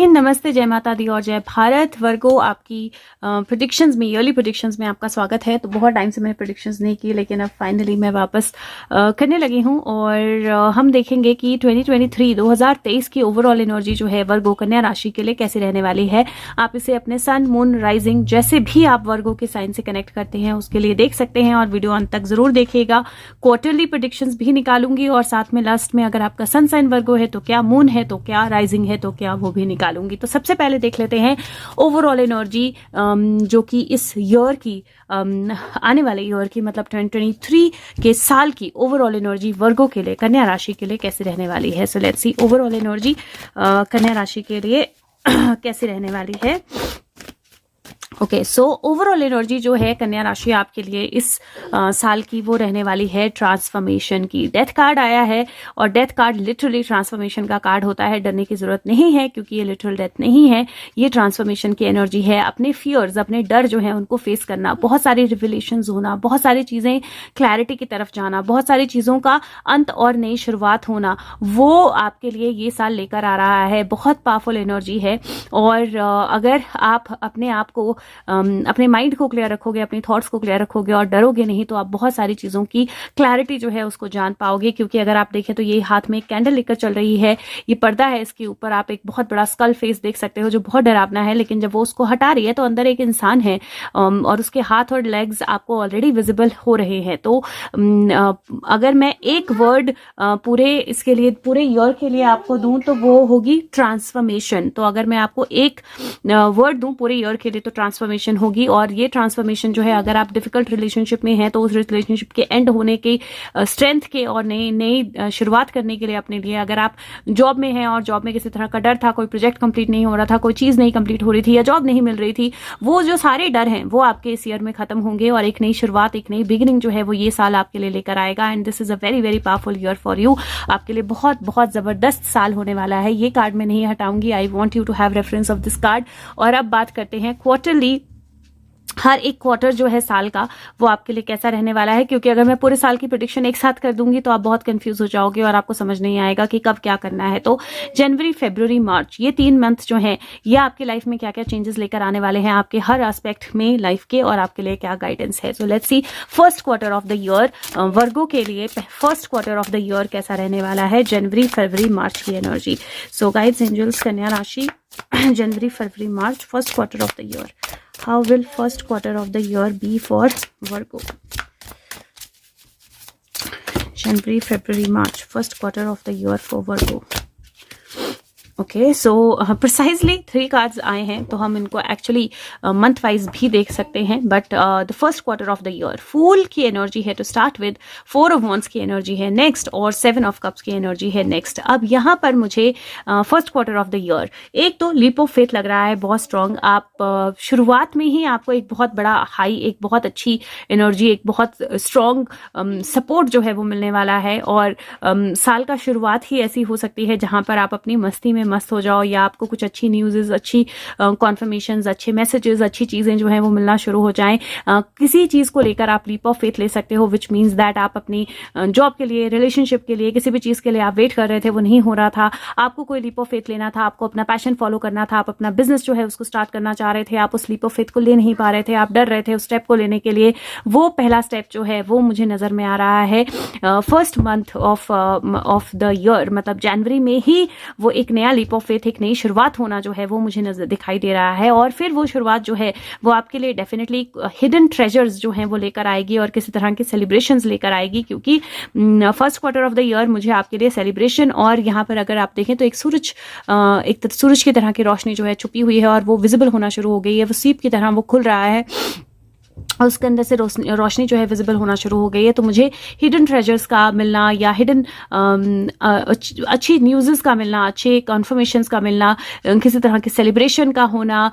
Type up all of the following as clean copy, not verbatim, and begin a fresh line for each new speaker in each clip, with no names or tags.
नमस्ते, जय माता दी और जय भारत। वर्गो, आपकी प्रेडिक्शंस में, ईयरली प्रेडिक्शंस में आपका स्वागत है। तो बहुत टाइम से मैंने प्रेडिक्शंस नहीं की, लेकिन अब फाइनली मैं वापस करने लगी हूँ और हम देखेंगे कि 2023 की ओवरऑल एनर्जी जो है वर्गो कन्या राशि के लिए कैसी रहने वाली है। आप इसे अपने सन, मून, राइजिंग जैसे भी आप वर्गो के साइन से कनेक्ट करते हैं उसके लिए देख सकते हैं और वीडियो अंत तक जरूर देखिएगा। क्वार्टरली प्रेडिक्शंस भी निकालूंगी और साथ में लास्ट में अगर आपका सन साइन वर्गो है तो क्या, मून है तो क्या, राइजिंग है तो क्या, वो भी निकालूंगी। तो सबसे पहले देख लेते हैं ओवरऑल एनर्जी जो कि इस ईयर की आने वाले ईयर की मतलब 2023 के साल की ओवरऑल एनर्जी वर्गो के लिए, कन्या राशि के लिए कैसी रहने वाली है। So let's C overall energy कन्या राशि के लिए कैसी रहने वाली है। ओके, सो ओवरऑल एनर्जी जो है कन्या राशि आपके लिए इस साल की वो रहने वाली है ट्रांसफॉर्मेशन की। डेथ कार्ड आया है और डेथ कार्ड लिटरली ट्रांसफॉर्मेशन का कार्ड होता है। डरने की जरूरत नहीं है क्योंकि ये लिटरल डेथ नहीं है, ये ट्रांसफॉर्मेशन की एनर्जी है। अपने फियर्स, अपने डर जो है उनको फेस करना, बहुत सारी रिविलेशंस होना, बहुत सारी चीजें क्लैरिटी की तरफ जाना, बहुत सारी चीजों का अंत और नई शुरुआत होना, वो आपके लिए ये साल लेकर आ रहा है। बहुत पावरफुल एनर्जी है और अगर आप अपने आप को अपने माइंड को क्लियर रखोगे, अपने थॉट्स को क्लियर रखोगे और डरोगे नहीं तो आप बहुत सारी चीजों की क्लैरिटी जो है उसको जान पाओगे। क्योंकि अगर आप देखें तो ये हाथ में एक कैंडल लेकर चल रही है, ये पर्दा है, इसके ऊपर आप एक बहुत बड़ा स्कल फेस देख सकते हो जो बहुत डरावना है। लेकिन जब वो उसको हटा रही है तो अंदर एक इंसान है और उसके हाथ और लेग्स आपको ऑलरेडी विजिबल हो रहे हैं। तो अगर मैं एक वर्ड पूरे इसके लिए, पूरे ईयर के लिए आपको दूं तो वो होगी ट्रांसफॉर्मेशन। तो अगर मैं आपको एक वर्ड दूं पूरे ईयर के लिए तो ट्रांसफॉर्मेशन होगी। और ये ट्रांसफॉर्मेशन जो है, अगर आप डिफिकल्ट रिलेशनशिप में हैं तो उस रिलेशनशिप के एंड होने के, स्ट्रेंथ के और नई शुरुआत करने के लिए अपने लिए, अगर आप जॉब में हैं और जॉब में किसी तरह का डर था, कोई प्रोजेक्ट कंप्लीट नहीं हो रहा था, कोई चीज नहीं कंप्लीट हो रही थी या जॉब नहीं मिल रही थी, वो जो सारे डर हैं वो आपके इस ईयर में खत्म होंगे और एक नई शुरुआत, एक नई बिगिनिंग जो है वो ये साल आपके लिए लेकर आएगा। And this is a very very powerful year for you. आपके लिए बहुत बहुत जबरदस्त साल होने वाला है। ये कार्ड मैं नहीं हटाऊंगी। I want you to have reference of this card. और अब बात करते हैं क्वार्टरली, हर एक क्वार्टर जो है साल का वो आपके लिए कैसा रहने वाला है। क्योंकि अगर मैं पूरे साल की प्रेडिक्शन एक साथ कर दूंगी तो आप बहुत कंफ्यूज हो जाओगे और आपको समझ नहीं आएगा कि कब क्या करना है। तो जनवरी, फरवरी, मार्च, ये 3 मंथ जो है ये आपकी लाइफ में क्या क्या चेंजेस लेकर आने वाले हैं, आपके हर एस्पेक्ट में लाइफ के, और आपके लिए क्या गाइडेंस है। So let's see first quarter of the year Virgo के लिए, first quarter of the year कैसा रहने वाला है, जनवरी, फरवरी, मार्च की एनर्जी। सो गाइड्स, एंजल्स, कन्या राशि, जनवरी, फरवरी, मार्च, first quarter of the year. How will first quarter of the year be for Virgo? January, February, March, first quarter of the year for Virgo. Okay, so precisely 3 cards आए हैं तो हम इनको actually month wise भी देख सकते हैं। But the first quarter of the year fool की एनर्जी है to start with, 4 of wands की एनर्जी है नेक्स्ट और 7 ऑफ कप्स की एनर्जी है नेक्स्ट। अब यहाँ पर मुझे first quarter of the year एक तो लीप ऑफ फेथ लग रहा है, बहुत स्ट्रांग। आप शुरुआत में ही आपको एक बहुत बड़ा हाई, एक बहुत अच्छी एनर्जी, एक बहुत स्ट्रांग सपोर्ट जो है वो मिलने वाला है। और साल का शुरुआत ही ऐसी हो सकती है जहां पर आप अपनी मस्ती में मस्त हो जाओ या आपको कुछ अच्छी न्यूज़, अच्छी कॉन्फर्मेशंस, अच्छे मैसेजेस, अच्छी चीजें जो हैं वो मिलना शुरू हो जाएं। किसी चीज को लेकर आप लीप ऑफ फेथ ले सकते हो, विच मीन्स दैट आप अपनी जॉब के लिए, रिलेशनशिप के लिए, किसी भी चीज के लिए आप वेट कर रहे थे, वो नहीं हो रहा था, आपको कोई लीप ऑफ फेथ लेना था, आपको अपना पैशन फॉलो करना था, आप अपना बिजनेस जो है उसको स्टार्ट करना चाह रहे थे, आप उस लीप ऑफ फेथ को ले नहीं पा रहे थे, आप डर रहे थे उस स्टेप को लेने के लिए। वो पहला स्टेप जो है वो मुझे नजर में आ रहा है first month of the year, मतलब जनवरी में ही वो एक नया लीप ऑफ फेथ, एक नई शुरुआत होना जो है वो मुझे नजर दिखाई दे रहा है। और फिर वो शुरुआत जो है वो आपके लिए डेफिनेटली हिडन ट्रेजर्स जो हैं वो लेकर आएगी और किसी तरह के सेलिब्रेशंस लेकर आएगी। क्योंकि first quarter of the year मुझे आपके लिए सेलिब्रेशन, और यहाँ पर अगर आप देखें तो एक सूरज की तरह की रोशनी जो है छुपी हुई है और वो विजिबल होना शुरू हो गई है, वो सीप की तरह वो खुल रहा है और उसके अंदर से रोशनी जो है विजिबल होना शुरू हो गई है। तो मुझे हिडन ट्रेजर्स का मिलना या हिडन अच्छी न्यूज़ का मिलना, अच्छे कॉन्फर्मेशंस का मिलना, किसी तरह के सेलिब्रेशन का होना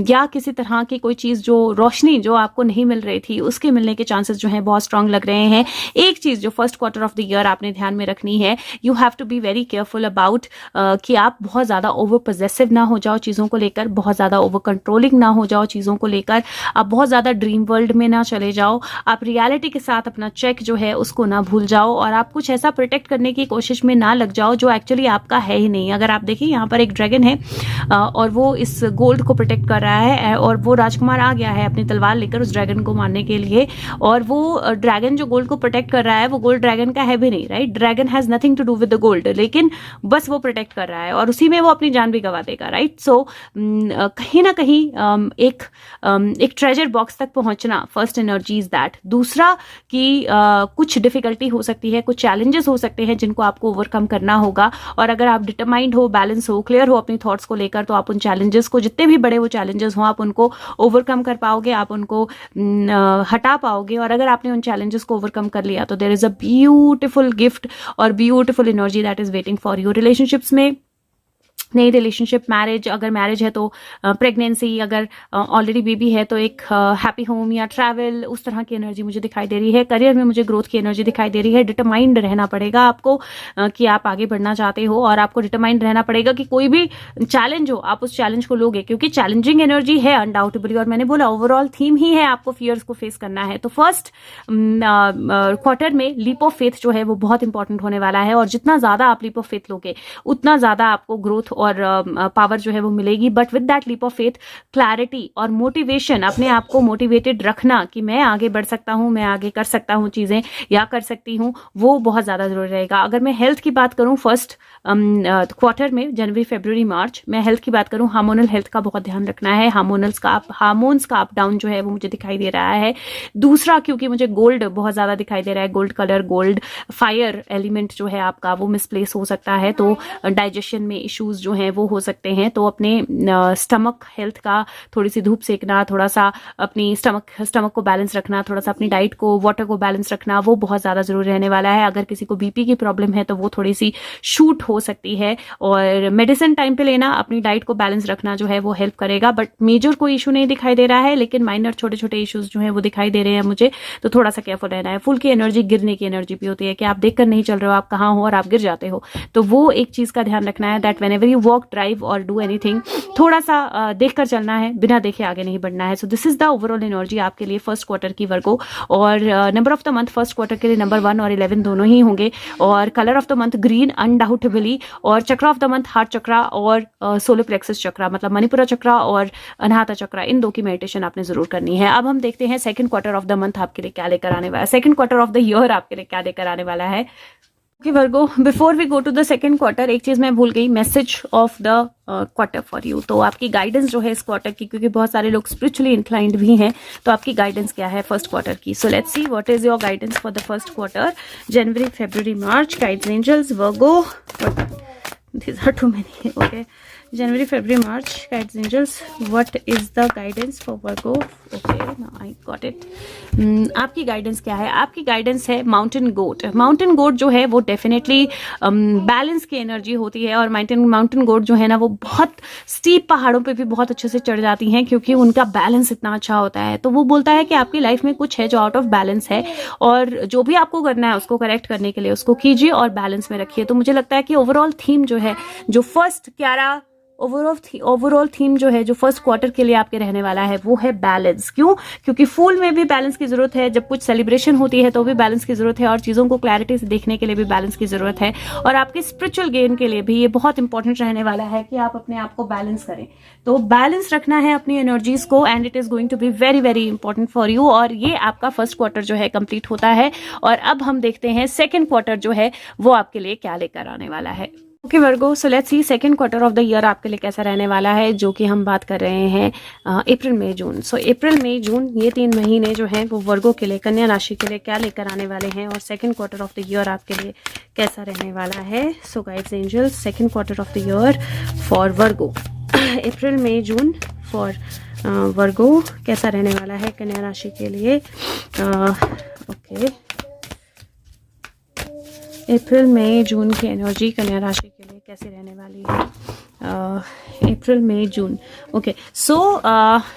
या किसी तरह की कोई चीज़ जो रोशनी जो आपको नहीं मिल रही थी उसके मिलने के चांसेस जो हैं बहुत स्ट्रांग लग रहे हैं। एक चीज़ जो first quarter of the year आपने ध्यान में रखनी है, you have to be very careful about कि आप बहुत ज़्यादा ओवर पॉजेसिव ना हो जाओ चीज़ों को लेकर, बहुत ज़्यादा ओवर कंट्रोलिंग ना हो जाओ चीज़ों को लेकर, आप बहुत ज़्यादा ड्रीम वर्ल्ड में ना चले जाओ, आप रियलिटी के साथ अपना चेक जो है उसको ना भूल जाओ, और आप कुछ ऐसा प्रोटेक्ट करने की कोशिश में ना लग जाओ जो एक्चुअली आपका है ही नहीं। अगर आप देखिए यहाँ पर एक ड्रैगन है और वो इस गोल्ड को प्रोटेक्ट कर रहा है, और वो राजकुमार आ गया है अपनी तलवार लेकर उस ड्रैगन को मारने के लिए, और वो ड्रैगन जो गोल्ड को प्रोटेक्ट कर रहा है वो गोल्ड ड्रैगन का है भी नहीं, right? Dragon has nothing to do with the gold, लेकिन बस वो प्रोटेक्ट कर रहा है और उसी में वो अपनी जान भी गंवा देगा, राइट? सो कहीं ना कहीं एक ट्रेजर बॉक्स तक पहुंचना, फर्स्ट एनर्जी इज दैट। दूसरा कि कुछ डिफिकल्टी हो सकती है, कुछ चैलेंजेस हो सकते हैं जिनको आपको ओवरकम करना होगा, और अगर आप डिटरमाइंड हो, बैलेंस हो, क्लियर हो अपनी थॉट्स को लेकर, तो आप उन चैलेंजेस को, जितने भी बड़े वो चैलेंजेस हो, आप उनको ओवरकम कर पाओगे, आप उनको हटा पाओगे। और अगर आपने उन चैलेंजेस को ओवरकम कर लिया तो there is a beautiful gift और beautiful energy that is waiting for you. Relationships में, नई रिलेशनशिप, मैरिज, अगर मैरिज है तो प्रेगनेंसी, अगर ऑलरेडी बेबी है तो एक हैप्पी होम या ट्रैवल, उस तरह की एनर्जी मुझे दिखाई दे रही है। करियर में मुझे ग्रोथ की एनर्जी दिखाई दे रही है। डिटरमाइंड रहना पड़ेगा आपको कि आप आगे बढ़ना चाहते हो, और आपको डिटरमाइंड रहना पड़ेगा कि कोई भी चैलेंज हो आप उस चैलेंज को लोगे, क्योंकि चैलेंजिंग एनर्जी है अनडाउटेबली। और मैंने बोला ओवरऑल थीम ही है आपको फियर्स को फेस करना है। तो फर्स्ट क्वार्टर में लीप ऑफ फेथ जो है वो बहुत इंपॉर्टेंट होने वाला है, और जितना ज्यादा आप लीप ऑफ फेथ लोगे उतना ज्यादा आपको ग्रोथ और पावर जो है वो मिलेगी। But with that leap of faith, clarity और मोटिवेशन, अपने आप को मोटिवेटेड रखना कि मैं आगे बढ़ सकता हूं, मैं आगे कर सकता हूं चीजें या कर सकती हूं, वो बहुत ज्यादा जरूरी रहेगा। अगर मैं हेल्थ की बात करूं फर्स्ट क्वार्टर में, जनवरी, फरवरी, मार्च, मैं हेल्थ की बात करूं, हार्मोनल हेल्थ का बहुत ध्यान रखना है। हार्मोन्स का अप डाउन जो है वो मुझे दिखाई दे रहा है। दूसरा, क्योंकि मुझे गोल्ड बहुत ज्यादा दिखाई दे रहा है, gold colour, gold fire element जो है आपका वो मिसप्लेस हो सकता है, तो डाइजेशन में इश्यूज जो हैं वो हो सकते हैं। तो अपने स्टमक हेल्थ का थोड़ी सी धूप सेकना, थोड़ा सा अपनी स्टमक को बैलेंस रखना, थोड़ा सा अपनी डाइट को, वाटर को बैलेंस रखना, वो बहुत ज्यादा जरूरी रहने वाला है। अगर किसी को बीपी की प्रॉब्लम है तो वो थोड़ी सी शूट हो सकती है, और मेडिसिन टाइम पे लेना, अपनी डाइट को बैलेंस रखना जो है वो हेल्प करेगा। बट मेजर कोई इशू नहीं दिखाई दे रहा है, लेकिन माइनर छोटे छोटे इश्यूज जो है वो दिखाई दे रहे हैं मुझे, तो थोड़ा सा केयरफुल रहना है। फुल की एनर्जी गिरने की एनर्जी भी होती है कि आप देखकर नहीं चल रहे हो आप कहाँ हो और आप गिर जाते हो, तो वो एक चीज का ध्यान रखना है that whenever you walk, drive और डू एनीथिंग, थोड़ा सा देखकर चलना है, बिना देखे आगे नहीं बढ़ना है। So this is the overall energy आपके लिए फर्स्ट क्वार्टर की वर्गो। और number of the month first quarter के लिए नंबर 1 और 11 दोनों ही होंगे, और colour of the month green undoubtedly, और चक्र ऑफ द मंथ हार्ट चक्रा और सोलर प्लेक्सस चक्रा, मतलब मणिपुरा चक्रा और अनाहता चक्रा, इन दो की मेडिटेशन आपने जरूर करनी है। अब हम देखते हैं second quarter of the month आपके लिए क्या लेकर आने वाला है, second quarter of the year आपके लिए क्या लेकर आने वाला है। Virgo, before we go to the second quarter, एक चीज मैं भूल गई, message of the quarter for you. तो आपकी गाइडेंस जो है इस क्वार्टर की, क्योंकि बहुत सारे लोग स्पिरिचुअली इंक्लाइंड भी हैं, तो आपकी गाइडेंस क्या है फर्स्ट क्वार्टर की। So let's see what is your guidance for the first quarter, January, February, March. Guides angels, Virgo, these are too many, okay, January, February, March, guides angels, what is the guidance for Virgo? Okay, now I got it. आपकी guidance क्या है? आपकी guidance है mountain goat. Mountain goat जो है वो definitely balance की energy होती है, और माउंटेन गोट जो है ना वो बहुत स्टीप पहाड़ों पे भी बहुत अच्छे से चढ़ जाती हैं, क्योंकि उनका बैलेंस इतना अच्छा होता है। तो वो बोलता है कि आपकी लाइफ में कुछ है जो आउट ऑफ बैलेंस है, और जो भी आपको करना है उसको करेक्ट करने के लिए उसको कीजिए और बैलेंस में रखिए। तो मुझे लगता है कि ओवरऑल थीम जो है, जो फर्स्ट ओवरऑल थीम जो है जो फर्स्ट क्वार्टर के लिए आपके रहने वाला है वो है बैलेंस। क्यों? क्योंकि फूल में भी बैलेंस की जरूरत है, जब कुछ सेलिब्रेशन होती है तो भी बैलेंस की जरूरत है, और चीजों को क्लैरिटी से देखने के लिए भी बैलेंस की जरूरत है, और आपके स्पिरिचुअल गेन के लिए भी ये बहुत इंपॉर्टेंट रहने वाला है कि आप अपने आप को बैलेंस करें। तो बैलेंस रखना है अपनी एनर्जीज को, and it is going to be very very important for you. और ये आपका फर्स्ट क्वार्टर जो है कंप्लीट होता है, और अब हम देखते हैं सेकेंड क्वार्टर जो है वो आपके लिए क्या लेकर आने वाला है। Okay Virgo, so let's C second quarter of the year आपके लिए कैसा रहने वाला है, जो कि हम बात कर रहे हैं अप्रैल, मई, जून। सो अप्रैल, मई, जून, ये 3 महीने जो हैं वो वर्गो के लिए, कन्या राशि के लिए क्या लेकर आने वाले हैं, और second quarter of the year आपके लिए कैसा रहने वाला है। So guides angels, second quarter of the year for Virgo, April, May, June for Virgo कैसा रहने वाला है कन्या राशि के लिए। ओके, अप्रैल, मई, जून की एनर्जी कन्या राशि के लिए कैसी रहने वाली है। April May June, okay. So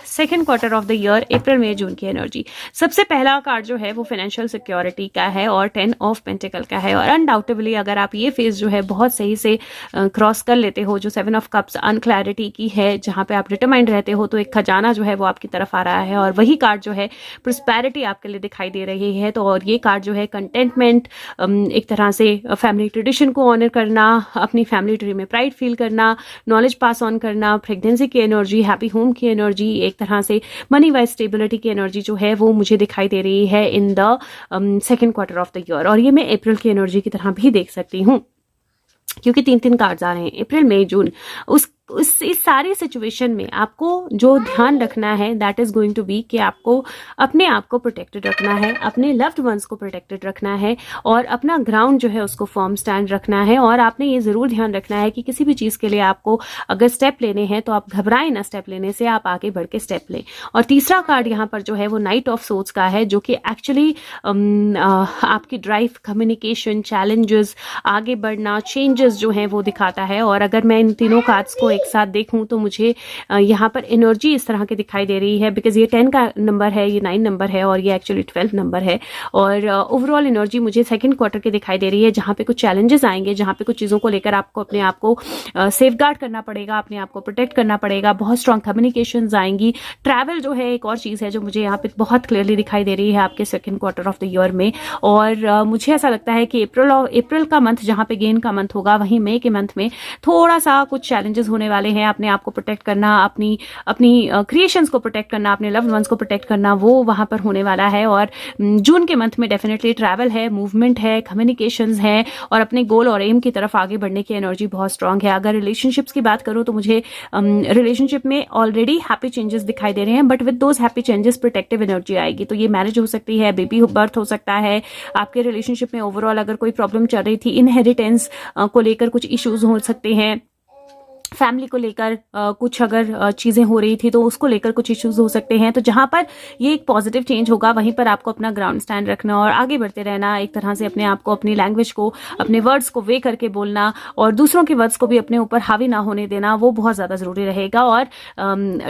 second quarter of the year, April May June की एनर्जी। सबसे पहला कार्ड जो है वो फाइनेंशियल सिक्योरिटी का है और 10 ऑफ पेंटिकल का है। और अनडाउटेबली अगर आप ये फेज जो है बहुत सही से क्रॉस कर लेते हो, जो 7 ऑफ कप्स अनक्लैरिटी की है, जहाँ पे आप डिटरमाइंड रहते हो, तो एक खजाना जो है वो आपकी तरफ आ रहा है। और वही कार्ड जो है प्रोस्पेरिटी आपके लिए दिखाई दे रही है। तो और ये कार्ड जो है कंटेंटमेंट, एक तरह से फैमिली ट्रेडिशन को ऑनर करना, अपनी फैमिली ट्री में प्राइड फील करना, नॉलेज पास ऑन करना, प्रेगनेंसी की एनर्जी, हैप्पी होम की एनर्जी, एक तरह से मनी वाइज स्टेबिलिटी की एनर्जी जो है वो मुझे दिखाई दे रही है in the second quarter of the year. और ये मैं अप्रैल की एनर्जी की तरह भी देख सकती हूँ, क्योंकि 3 कार्ड्स आ रहे हैं, अप्रैल मई जून। इस सारी सिचुएशन में आपको जो ध्यान रखना है that is going to be कि आपको अपने आप को प्रोटेक्टेड रखना है, अपने लव्ड वंस को प्रोटेक्टेड रखना है, और अपना ग्राउंड जो है उसको फर्म स्टैंड रखना है। और आपने ये जरूर ध्यान रखना है कि किसी भी चीज के लिए आपको अगर स्टेप लेने हैं तो आप घबराएं ना स्टेप लेने से, आप आगे बढ़ के स्टेप लें। और तीसरा कार्ड यहाँ पर जो है वो नाइट ऑफ सोर्ड्स का है, जो कि एक्चुअली आपकी ड्राइव, कम्युनिकेशन, चैलेंजेस, आगे बढ़ना, चेंजेस जो है वो दिखाता है। और अगर मैं इन तीनों कार्ड्स को एक साथ देखूं तो मुझे यहाँ पर एनर्जी इस तरह की दिखाई दे रही है, बिकॉज ये 10 का नंबर है, ये 9 नंबर है और ये एक्चुअली 12 नंबर है। और ओवरऑल एनर्जी मुझे सेकंड क्वार्टर की दिखाई दे रही है, जहाँ पे कुछ चैलेंजेस आएंगे, जहाँ पे कुछ चीज़ों को लेकर आपको अपने आप को सेफगार्ड करना पड़ेगा, अपने आप को प्रोटेक्ट करना पड़ेगा। बहुत स्ट्रॉन्ग कम्युनिकेशंस आएंगी। ट्रैवल जो है एक और चीज़ है जो मुझे यहाँ पे बहुत क्लियरली दिखाई दे रही है आपके second quarter of the year में। और मुझे ऐसा लगता है कि अप्रैल का मंथ जहाँ पे गेन का मंथ होगा, वहीं मई के मंथ में थोड़ा सा कुछ चैलेंजेस होने वाले हैं। अपने आप को प्रोटेक्ट करना, अपनी क्रिएशंस को प्रोटेक्ट करना, अपने लव्ड वंस को प्रोटेक्ट करना, वो वहां पर होने वाला है। और जून के मंथ में डेफिनेटली ट्रैवल है, मूवमेंट है, कम्युनिकेशंस है, और अपने गोल और एम की तरफ आगे बढ़ने की एनर्जी बहुत स्ट्रांग है। अगर रिलेशनशिप्स की बात करूं तो मुझे रिलेशनशिप में ऑलरेडी हैप्पी चेंजेस दिखाई दे रहे हैं, but with those happy changes protective energy आएगी। तो ये मैरिज हो सकती है, बेबी बर्थ हो सकता है, आपके रिलेशनशिप में ओवरऑल अगर कोई प्रॉब्लम चल रही थी, इनहेरिटेंस को लेकर कुछ इश्यूज हो सकते हैं, फैमिली को लेकर कुछ अगर चीज़ें हो रही थी तो उसको लेकर कुछ इश्यूज हो सकते हैं। तो जहां पर ये एक पॉजिटिव चेंज होगा, वहीं पर आपको अपना ग्राउंड स्टैंड रखना और आगे बढ़ते रहना, एक तरह से अपने आप को, अपनी लैंग्वेज को, अपने वर्ड्स को वे करके बोलना और दूसरों के वर्ड्स को भी अपने ऊपर हावी ना होने देना, वो बहुत ज़्यादा ज़रूरी रहेगा। और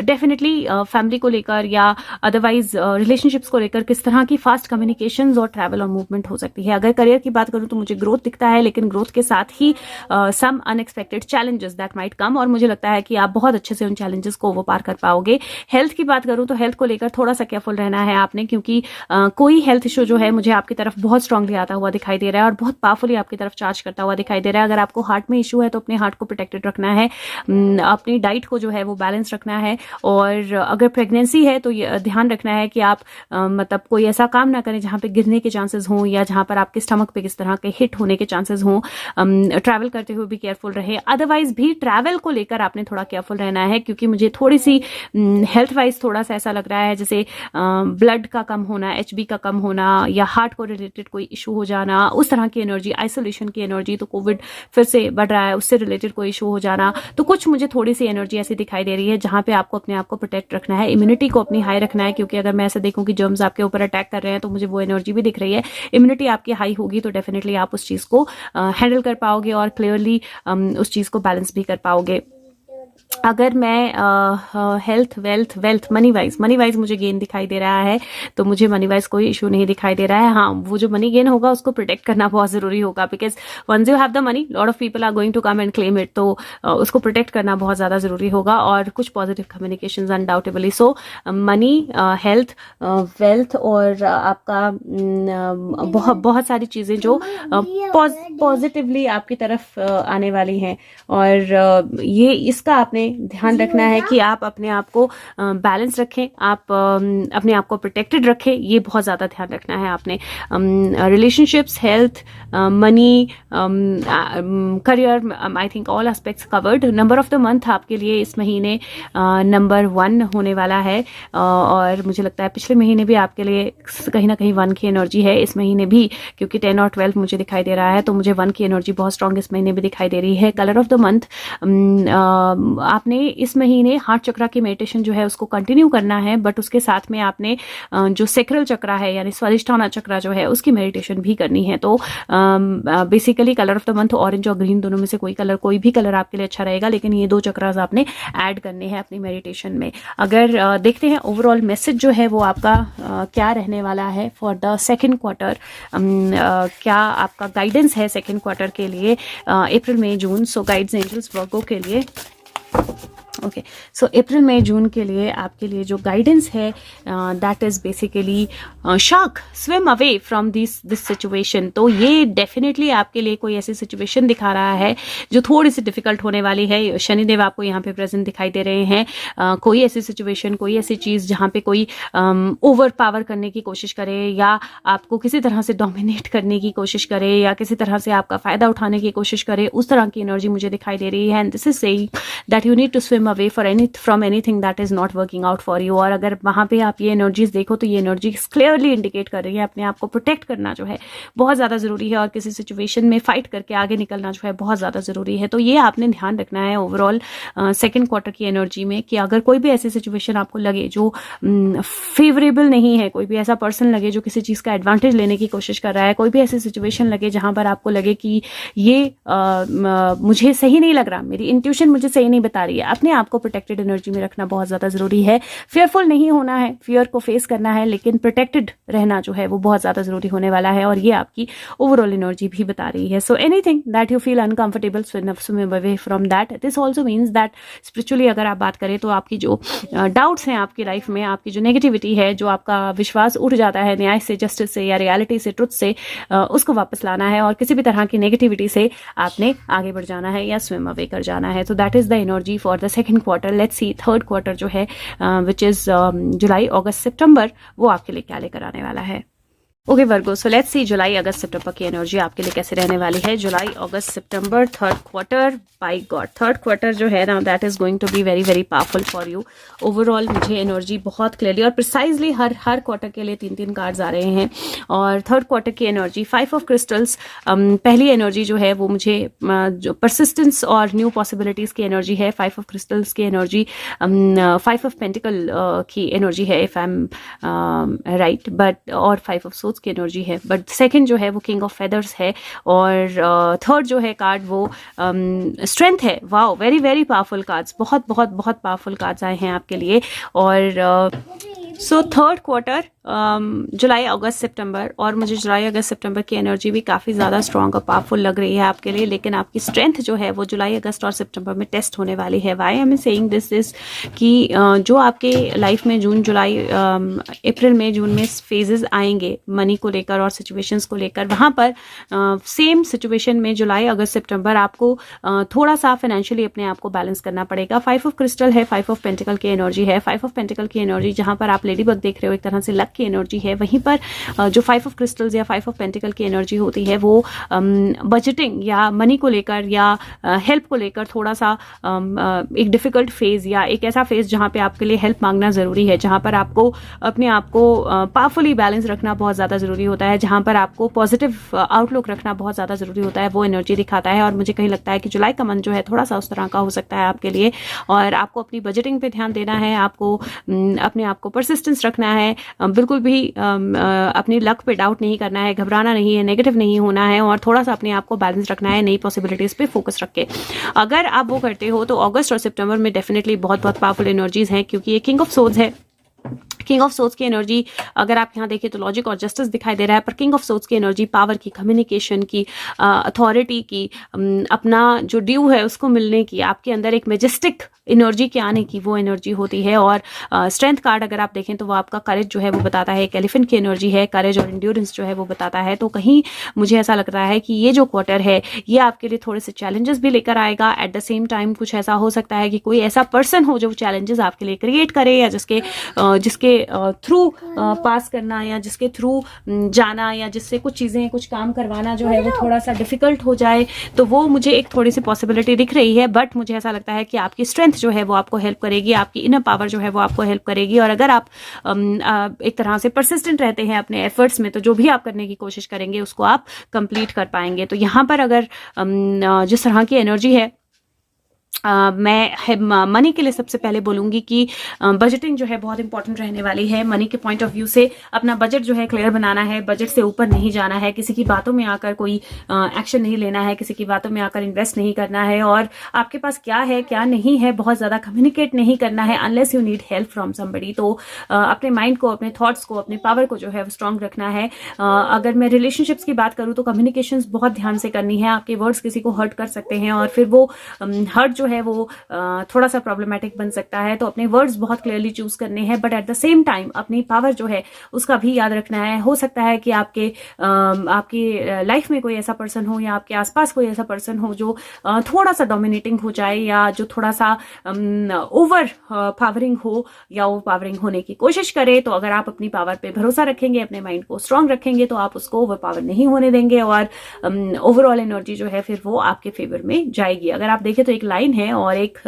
डेफिनेटली फैमिली को लेकर या अदरवाइज रिलेशनशिप्स को लेकर किस तरह की फास्ट कम्युनिकेशन और ट्रैवल और मूवमेंट हो सकती है। अगर करियर की बात करूँ तो मुझे ग्रोथ दिखता है, लेकिन ग्रोथ के साथ ही some unexpected challenges that might come, और मुझे लगता है कि आप बहुत अच्छे से उन चैलेंजेस को ओवरपार कर पाओगे। हेल्थ की बात करूं तो हेल्थ को लेकर थोड़ा सा केयरफुल रहना है आपने, क्योंकि कोई हेल्थ इशू जो है मुझे आपकी तरफ बहुत स्ट्रांगली आता हुआ दिखाई दे रहा है और बहुत पावरफुली आपकी तरफ चार्ज करता हुआ दिखाई दे रहा है। अगर आपको हार्ट में इशू है तो अपने हार्ट को प्रोटेक्टेड रखना है, अपनी डाइट को जो है वो बैलेंस रखना है। और अगर प्रेगनेंसी है तो ये ध्यान रखना है कि आप मतलब कोई ऐसा काम ना करें जहाँ पे गिरने के चांसेस हों या जहाँ पर आपके स्टमक पे किस तरह के हिट होने के चांसेस हों। ट्रैवल करते हुए भी केयरफुल रहे। अदरवाइज भी ट्रैवल को लेकर आपने थोड़ा केयरफुल रहना है, क्योंकि मुझे थोड़ी सी हेल्थ वाइज थोड़ा सा ऐसा लग रहा है जैसे ब्लड का कम होना, एचबी का कम होना या हार्ट को रिलेटेड कोई इशू हो जाना, उस तरह की एनर्जी, आइसोलेशन की एनर्जी, तो कोविड फिर से बढ़ रहा है, उससे रिलेटेड कोई इशू हो जाना। तो कुछ मुझे थोड़ी सी एनर्जी ऐसी दिखाई दे रही है जहां पे आपको अपने आप को प्रोटेक्ट रखना है, इम्यूनिटी को अपनी हाई रखना है, क्योंकि अगर मैं ऐसा देखूं कि जर्म्स आपके ऊपर अटैक कर रहे हैं तो मुझे वो एनर्जी भी दिख रही है। इम्यूनिटी आपकी हाई होगी तो डेफिनेटली आप उस चीज को हैंडल कर पाओगे और क्लियरली उस चीज को बैलेंस भी कर पाओगे। अगर मैं हेल्थ, वेल्थ, मनी वाइज मुझे गेन दिखाई दे रहा है, तो मुझे मनी वाइज कोई इशू नहीं दिखाई दे रहा है। हाँ, वो जो मनी गेन होगा उसको प्रोटेक्ट करना बहुत जरूरी होगा, because once you have the money lot of people are going to come and claim it, तो उसको प्रोटेक्ट करना बहुत ज्यादा जरूरी होगा। और कुछ पॉजिटिव कम्युनिकेशन अनडाउटेबली। सो मनी, हेल्थ, वेल्थ और आपका बहुत सारी चीजें जो पॉजिटिवली आपकी तरफ आने वाली हैं। और ये इसका आपने ध्यान रखना है कि आप अपने आप को बैलेंस रखें, आप अपने आप को प्रोटेक्टेड रखें, ये बहुत ज़्यादा ध्यान रखना है आपने। Relationships, health, money, career, I think all aspects covered. Number of the month आपके लिए इस महीने नंबर 1 होने वाला है, और मुझे लगता है पिछले महीने भी आपके लिए कहीं ना कहीं 1 की एनर्जी है, इस महीने भी, क्योंकि 10 और 12 मुझे दिखाई दे रहा है, तो मुझे 1 की एनर्जी बहुत स्ट्रांग इस महीने भी दिखाई दे रही है। कलर ऑफ द मंथ आपने इस महीने हार्ट चक्रा की मेडिटेशन जो है उसको कंटिन्यू करना है, बट उसके साथ में आपने जो सेक्रल चक्रा है यानी स्वादिष्ठाना चक्रा जो है उसकी मेडिटेशन भी करनी है। तो basically colour of the month orange और ग्रीन दोनों में से कोई भी कलर आपके लिए अच्छा रहेगा, लेकिन ये 2 चक्रास आपने ऐड करने हैं अपनी मेडिटेशन में। अगर देखते हैं ओवरऑल मैसेज जो है वो आपका क्या रहने वाला है फॉर द सेकेंड क्वार्टर, क्या आपका गाइडेंस है सेकेंड क्वार्टर के लिए अप्रैल मई जून। सो गाइड्स एंजल्स वर्गो के लिए ओके, सो अप्रैल मई जून के लिए आपके लिए जो गाइडेंस है that is basically shark swim away from this situation. तो ये डेफिनेटली आपके लिए कोई ऐसी सिचुएशन दिखा रहा है जो थोड़ी सी डिफिकल्ट होने वाली है। शनिदेव आपको यहाँ पे प्रेजेंट दिखाई दे रहे हैं। कोई ऐसी सिचुएशन, कोई ऐसी चीज़ जहाँ पे कोई ओवर पावर करने की कोशिश करे या आपको किसी तरह से डोमिनेट करने की कोशिश करे या किसी तरह से आपका फ़ायदा उठाने की कोशिश करे, उस तरह की एनर्जी मुझे दिखाई दे रही है। And this is saying that you need to swim away from anything that is not working out for you. और अगर वहाँ पे आप ये एनर्जीज देखो तो ये एनर्जी क्लियरली इंडिकेट कर रही है अपने आप को प्रोटेक्ट करना जो है बहुत ज़्यादा ज़रूरी है, और किसी सिचुएशन में फाइट करके आगे निकलना जो है बहुत ज़्यादा ज़रूरी है। तो ये आपने ध्यान रखना है ओवरऑल सेकेंड क्वार्टर की एनर्जी में कि अगर कोई भी ऐसी सिचुएशन आपको लगे जो फेवरेबल नहीं है, कोई भी ऐसा पर्सन लगे जो किसी चीज़ का एडवांटेज लेने की कोशिश कर रहा है, कोई भी ऐसी सिचुएशन लगे जहाँ पर आपको लगे कि ये मुझे सही नहीं लग रहा, मेरी इंट्यूशन मुझे सही नहीं बता रही है, अपने आप को प्रोटेक्टेड एनर्जी में रखना बहुत ज़्यादा ज़रूरी है। फेयरफुल नहीं होना है, फियर को फेस करना है, लेकिन प्रोटेक्टेड रहना जो है वो बहुत ज़्यादा ज़रूरी होने वाला है, और ये आपकी ओवरऑल एनर्जी भी बता रही है। So anything that you feel uncomfortable swim away from that. This also means that spiritually अगर आप बात करें तो आपकी जो डाउट्स हैं आपकी लाइफ में, आपकी जो नेगेटिविटी है, जो आपका विश्वास उठ जाता है न्याय से, जस्टिस से या रियलिटी से, ट्रुथ से, उसको वापस लाना है और किसी भी तरह की नेगेटिविटी से आपने आगे बढ़ जाना है या स्विम अवे कर जाना है। तो that is the energy for the second quarter. Let's see third quarter जो है विच इज जुलाई अगस्त सितंबर, वो आपके लिए क्या लेकर आने वाला है। ओके वर्गो, सो लेट्स सी जुलाई अगस्त सितंबर की एनर्जी आपके लिए कैसे रहने वाली है। जुलाई अगस्त सितंबर third quarter, by God third quarter जो है ना that is going to be very very powerful for you. Overall मुझे एनर्जी बहुत क्लियरली और प्रिसाइजली हर क्वार्टर के लिए 3-3 कार्ड्स आ रहे हैं। और थर्ड क्वार्टर की एनर्जी 5 ऑफ क्रिस्टल्स, पहली एनर्जी जो है वो मुझे जो परसिस्टेंस और न्यू पॉसिबिलिटीज की एनर्जी है। 5 ऑफ क्रिस्टल्स की एनर्जी 5 ऑफ पेंटिकल की एनर्जी है if I am right, but और 5 ऑफ सोर्ड्स की एनर्जी है। बट सेकंड जो है वो किंग ऑफ फेदर्स है, और थर्ड जो है कार्ड वो स्ट्रेंथ है। Wow, very very powerful cards, बहुत बहुत बहुत पावरफुल कार्ड्स आए हैं आपके लिए। और सो थर्ड क्वार्टर जुलाई अगस्त सितंबर, और मुझे जुलाई अगस्त सितंबर की एनर्जी भी काफ़ी ज़्यादा स्ट्रॉन्ग और पावरफुल लग रही है आपके लिए, लेकिन आपकी स्ट्रेंथ जो है वो जुलाई अगस्त और सितंबर में टेस्ट होने वाली है। Why I'm saying this is कि जो आपके लाइफ में जून जुलाई अप्रैल मई जून में फेजेस आएंगे मनी को लेकर और सिचुएशंस को लेकर, वहाँ पर सेम सिचुएशन में जुलाई अगस्त सितंबर आपको थोड़ा सा फाइनेंशियली अपने आप को बैलेंस करना पड़ेगा। 5 ऑफ क्रिस्टल है, 5 ऑफ पेंटिकल की एनर्जी है। 5 ऑफ पेंटिकल की एनर्जी जहाँ पर आप लेडी बग देख रहे हो, एक तरह से लक की एनर्जी है, वहीं पर जो 5 ऑफ क्रिस्टल्स या 5 ऑफ पेंटिकल की एनर्जी होती है वो बजटिंग या मनी को लेकर या हेल्प को लेकर थोड़ा सा एक डिफिकल्ट फेज या एक ऐसा फेज जहाँ पे आपके लिए हेल्प मांगना जरूरी है, जहाँ पर आपको अपने आप को पावरफुली बैलेंस रखना बहुत ज़्यादा ज़रूरी होता है, जहाँ पर आपको पॉजिटिव आउटलुक रखना बहुत ज़्यादा ज़रूरी होता है, वो एनर्जी दिखाता है। और मुझे कहीं लगता है कि जुलाई का मंथ जो है थोड़ा सा उस तरह का हो सकता है आपके लिए, और आपको अपनी बजटिंग पे ध्यान देना है, आपको अपने आप को परसिस्टेंस रखना है, बिल्कुल भी अपनी लक पे डाउट नहीं करना है, घबराना नहीं है, नेगेटिव नहीं होना है, और थोड़ा सा अपने आप को बैलेंस रखना है, नई पॉसिबिलिटीज़ पे फोकस रख के। अगर आप वो करते हो तो अगस्त और सितंबर में डेफिनेटली बहुत बहुत पावरफुल एनर्जीज हैं, क्योंकि ये किंग ऑफ सोर्ड्स है। किंग ऑफ सोर्ड्स की एनर्जी अगर आप यहाँ देखें तो लॉजिक और जस्टिस दिखाई दे रहा है, पर किंग ऑफ सोर्ड्स की एनर्जी पावर की, कम्युनिकेशन की, अथॉरिटी की, अपना जो ड्यू है उसको मिलने की, आपके अंदर एक मेजेस्टिक एनर्जी के आने की वो एनर्जी होती है। और स्ट्रेंथ कार्ड अगर आप देखें तो वो आपका करेज जो है वो बताता है, एक एलिफेंट की एनर्जी है, करेज और इंड्योरेंस जो है वो बताता है। तो कहीं मुझे ऐसा लग रहा है कि ये जो क्वार्टर है ये आपके लिए थोड़े से चैलेंजेस भी लेकर आएगा। एट द सेम टाइम कुछ ऐसा हो सकता है कि कोई ऐसा पर्सन हो जो चैलेंजेस आपके लिए क्रिएट करे, या जिसके थ्रू पास करना या जिसके थ्रू जाना या जिससे कुछ चीज़ें कुछ काम करवाना जो है वो थोड़ा सा डिफिकल्ट हो जाए। तो वो मुझे एक थोड़ी सी पॉसिबिलिटी दिख रही है, बट मुझे ऐसा लगता है कि आपकी स्ट्रेंथ जो है वो आपको हेल्प करेगी, आपकी इनर पावर जो है वो आपको हेल्प करेगी। और अगर आप एक तरह से परसिस्टेंट रहते हैं अपने एफर्ट्स में, तो जो भी आप करने की कोशिश करेंगे उसको आप कंप्लीट कर पाएंगे। तो यहाँ पर अगर जिस तरह की एनर्जी है मैं मनी के लिए सबसे पहले बोलूंगी कि बजटिंग जो है बहुत इंपॉर्टेंट रहने वाली है। मनी के पॉइंट ऑफ व्यू से अपना बजट जो है क्लियर बनाना है, बजट से ऊपर नहीं जाना है, किसी की बातों में आकर कोई एक्शन नहीं लेना है, किसी की बातों में आकर इन्वेस्ट नहीं करना है, और आपके पास क्या है क्या नहीं है बहुत ज्यादा कम्युनिकेट नहीं करना है unless you need help from somebody. तो अपने माइंड को, अपने थॉट्स को, अपने पावर को जो है स्ट्रांग रखना है। अगर मैं रिलेशनशिप्स की बात करूं तो कम्युनिकेशन बहुत ध्यान से करनी है। आपके वर्ड्स किसी को हर्ट कर सकते हैं और फिर वो हर्ट जो है वो थोड़ा सा प्रॉब्लमाटिक बन सकता है। तो अपने वर्ड्स बहुत क्लियरली चूज करने हैं, but at the same time अपनी पावर जो है उसका भी याद रखना है। हो सकता है कि आपकी लाइफ में कोई ऐसा पर्सन हो या आपके आसपास कोई ऐसा पर्सन हो जो थोड़ा सा डोमिनेटिंग हो जाए या जो थोड़ा सा ओवर पावरिंग हो या ओवर पावरिंग होने की कोशिश करे। तो अगर आप अपनी पावर पे भरोसा रखेंगे, अपने माइंड को स्ट्रांग रखेंगे, तो आप उसको ओवर पावर नहीं होने देंगे और ओवरऑल एनर्जी जो है फिर वो आपके फेवर में जाएगी। अगर आप देखें तो एक लाइन है और एक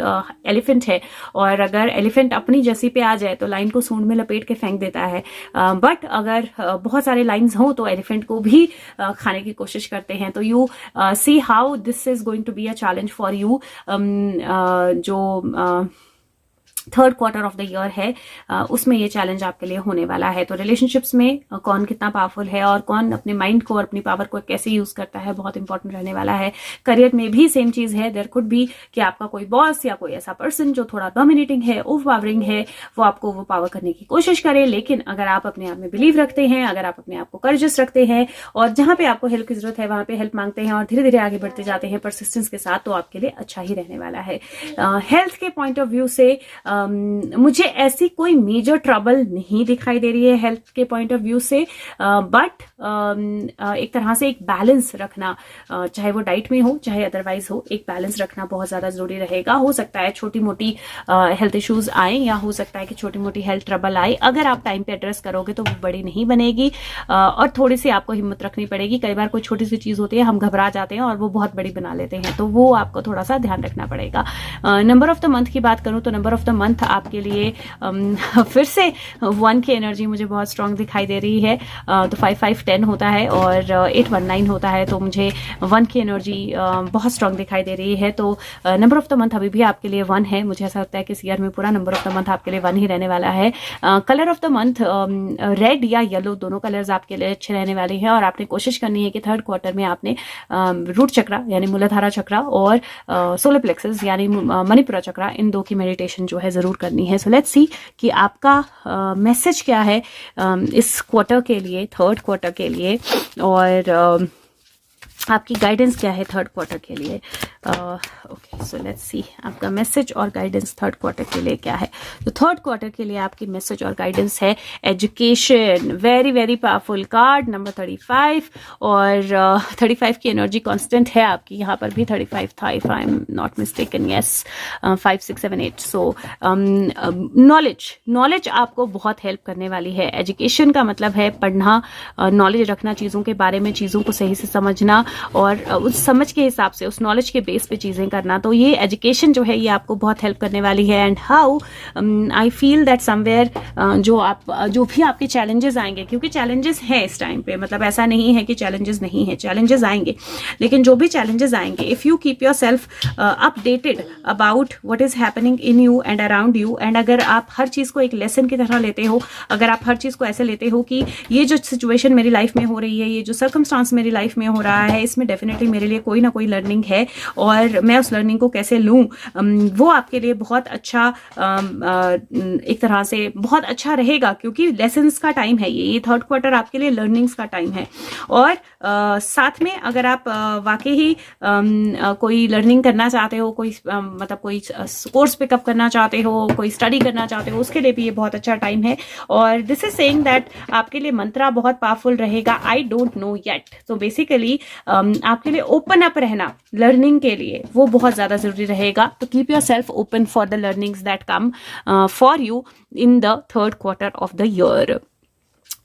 एलिफेंट है, और अगर एलिफेंट अपनी जैसी पे आ जाए तो लाइन को सूंड में लपेट के फेंक देता है, बट अगर बहुत सारे लाइन्स हो तो एलिफेंट को भी खाने की कोशिश करते हैं। तो you see how this is going to be a challenge for you. जो third quarter of the year है उसमें ये चैलेंज आपके लिए होने वाला है। तो रिलेशनशिप्स में कौन कितना पावरफुल है और कौन अपने माइंड को और अपनी पावर को कैसे यूज करता है बहुत इंपॉर्टेंट रहने वाला है। करियर में भी सेम चीज है। देयर कुड बी कि आपका कोई बॉस या कोई ऐसा पर्सन जो थोड़ा डोमिनेटिंग है, ओवरपावरिंग है, वो आपको ओवर पावर करने की कोशिश करे। लेकिन अगर आप अपने आप में बिलीव रखते हैं, अगर आप अपने आप को करेजियस रखते हैं और जहां पे आपको हेल्प की जरूरत है वहां पे हेल्प मांगते हैं और धीरे धीरे आगे बढ़ते जाते हैं परसिस्टेंस के साथ, तो आपके लिए अच्छा ही रहने वाला है। हेल्थ के पॉइंट ऑफ व्यू से मुझे ऐसी कोई मेजर ट्रबल नहीं दिखाई दे रही है हेल्थ के पॉइंट ऑफ व्यू से, बट एक तरह से एक बैलेंस रखना, चाहे वो डाइट में हो चाहे अदरवाइज हो, एक बैलेंस रखना बहुत ज्यादा जरूरी रहेगा। हो सकता है छोटी मोटी हेल्थ इश्यूज आए या हो सकता है कि छोटी मोटी हेल्थ ट्रबल आए, अगर आप टाइम पे एड्रेस करोगे तो वो बड़ी नहीं बनेगी और थोड़ी सी आपको हिम्मत रखनी पड़ेगी। कई बार कोई छोटी सी चीज होती है, हम घबरा जाते हैं और वो बहुत बड़ी बना लेते हैं, तो वो आपको थोड़ा सा ध्यान रखना पड़ेगा। नंबर ऑफ द मंथ की बात करूं तो नंबर ऑफ द मंथ आपके लिए फिर से 1 की एनर्जी मुझे बहुत स्ट्रांग दिखाई दे रही है। तो 5-5-10 होता है और 8-1-9 होता है, तो मुझे 1 की एनर्जी बहुत स्ट्रांग दिखाई दे रही है। तो नंबर ऑफ द मंथ अभी भी आपके लिए 1 है। मुझे ऐसा लगता है कि इस ईयर में पूरा नंबर ऑफ द मंथ आपके लिए 1 ही रहने वाला है। Colour of the month red या येलो, दोनों कलर्स आपके लिए अच्छे रहने वाले हैं और आपने कोशिश करनी है कि थर्ड क्वार्टर में आपने रूट चक्रा यानी मूलाधारा चक्रा और सोलर प्लेक्सस यानी मणिपुरा चक्रा, इन 2 की मेडिटेशन जो है जरूर करनी है। सो लेट्स सी कि आपका मैसेज क्या है इस क्वार्टर के लिए, थर्ड क्वार्टर के लिए, और आपकी गाइडेंस क्या है थर्ड क्वार्टर के लिए। ओके, सो लेट्स सी आपका मैसेज और गाइडेंस थर्ड क्वार्टर के लिए क्या है। तो थर्ड क्वार्टर के लिए आपकी मैसेज और गाइडेंस है education. Very very powerful card number 35, और 35 की एनर्जी कांस्टेंट है आपकी। यहाँ पर भी 35 था if I am not mistaken. Yes, 5 6 7 8। So knowledge आपको बहुत हेल्प करने वाली है। एजुकेशन का मतलब है पढ़ना, नॉलेज रखना चीज़ों के बारे में, चीज़ों को सही से समझना और उस समझ के हिसाब से, उस नॉलेज के बेस पे चीजें करना। तो ये एजुकेशन जो है ये आपको बहुत हेल्प करने वाली है। And how I feel that somewhere जो भी आपके चैलेंजेस आएंगे, क्योंकि चैलेंजेस है इस टाइम पे, मतलब ऐसा नहीं है कि चैलेंजेस नहीं है, चैलेंजेस आएंगे, लेकिन जो भी चैलेंजेस आएंगे, if you keep your self updated about what is happening in you and around you, and अगर आप हर चीज को एक लेसन की तरह लेते हो, अगर आप हर चीज को ऐसे लेते हो कि ये जो सिचुएशन मेरी लाइफ में हो रही है, ये जो सर्कमस्टांस मेरी लाइफ में हो रहा है, इसमें डेफिनेटली मेरे लिए कोई ना कोई लर्निंग है और मैं उस लर्निंग को कैसे लूं, वो आपके लिए बहुत अच्छा, एक तरह से बहुत अच्छा रहेगा, क्योंकि लेसन्स का टाइम है ये थर्ड क्वार्टर आपके लिए लर्निंग्स का टाइम है। और साथ में अगर आप वाकई ही कोई लर्निंग करना चाहते हो, कोई मतलब कोई कोर्स पिकअप करना चाहते हो, कोई स्टडी करना चाहते हो, उसके लिए भी ये बहुत अच्छा टाइम है। और दिस इज सेइंग दैट आपके लिए मंत्रा बहुत पावरफुल रहेगा, आई डोंट नो येट। तो बेसिकली आपके लिए ओपन अप रहना लर्निंग के लिए वो बहुत ज्यादा जरूरी रहेगा। तो keep yourself open for the learnings that come for you in the third quarter of the year.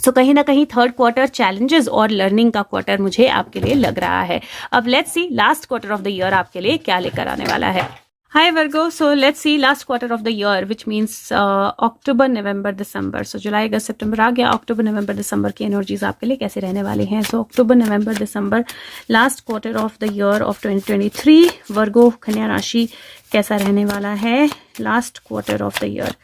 So कहीं ना कहीं थर्ड क्वार्टर चैलेंजेस और लर्निंग का क्वार्टर मुझे आपके लिए लग रहा है। अब let's see last quarter of the year आपके लिए क्या लेकर आने वाला है। Hi Virgo, so let's see last quarter of the year, which means October, November, December. So जुलाई, अगस्त, सितंबर आ गया, अक्टूबर, नवंबर, दिसंबर की एनर्जीज आपके लिए कैसे रहने वाली हैं. So October, November, December, last quarter of the year of 2023, वर्गो कन्या राशि कैसा रहने वाला है last quarter of the year